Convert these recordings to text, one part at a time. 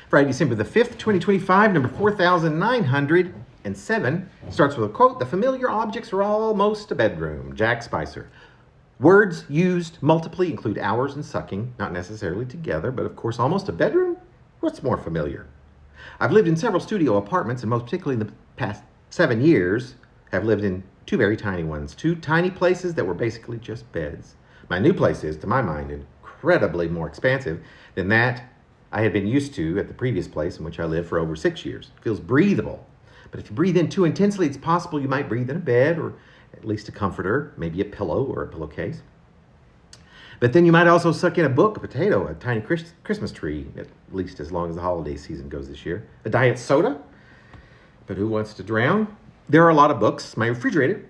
Friday, December the 5th, 2025, number 4907, starts with a quote, "The familiar objects are almost a bedroom." Jack Spicer. Words used multiply include hours and sucking, not necessarily together, but of course, almost a bedroom? What's more familiar? I've lived in several studio apartments, and most particularly in the past 7 years, have lived in two very tiny ones. Two tiny places that were basically just beds. My new place is, to my mind, incredibly more expansive than that I had been used to at the previous place in which I lived for over 6 years. It feels breathable. But if you breathe in too intensely, it's possible you might breathe in a bed or at least a comforter, maybe a pillow or a pillowcase. But then you might also suck in a book, a potato, a tiny Christmas tree, at least as long as the holiday season goes this year. A diet soda, but who wants to drown? There are a lot of books. My refrigerator,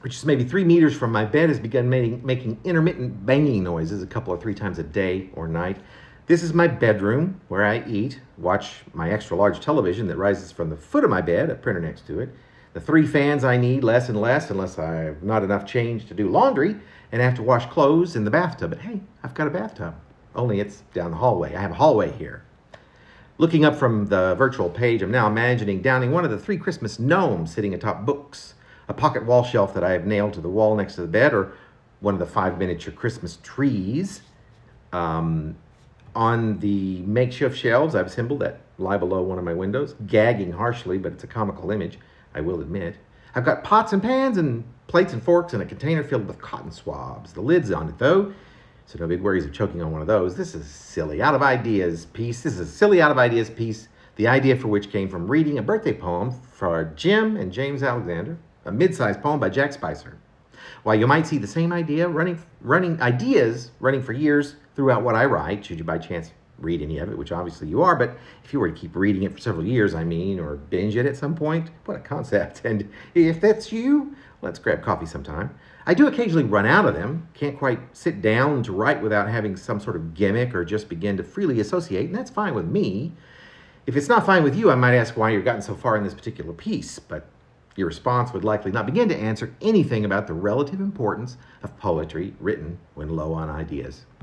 which is maybe 3 meters from my bed, has begun making intermittent banging noises a couple or 3 times a day or night. This is my bedroom where I eat, watch my extra large television that rises from the foot of my bed, a printer next to it. The 3 fans I need less and less unless I have not enough change to do laundry and have to wash clothes in the bathtub. But hey, I've got a bathtub, only it's down the hallway. I have a hallway here. Looking up from the virtual page, I'm now imagining downing one of the 3 Christmas gnomes sitting atop books, a pocket wall shelf that I have nailed to the wall next to the bed, or one of the 5 miniature Christmas trees. On the makeshift shelves I've assembled that lie below one of my windows, gagging harshly, but it's a comical image, I will admit. I've got pots and pans and plates and forks and a container filled with cotton swabs. The lid's on it, though, so no big worries of choking on one of those. This is a silly out of ideas piece. The idea for which came from reading a birthday poem for Jim and James Alexander, a mid-sized poem by Jack Spicer. While you might see the same idea running for years throughout what I write, should you by chance read any of it, which obviously you are, but if you were to keep reading it for several years, or binge it at some point, what a concept. And if that's you, let's grab coffee sometime. I do occasionally run out of them, can't quite sit down to write without having some sort of gimmick or just begin to freely associate, and that's fine with me. If it's not fine with you, I might ask why you've gotten so far in this particular piece, but your response would likely not begin to answer anything about the relative importance of poetry written when low on ideas.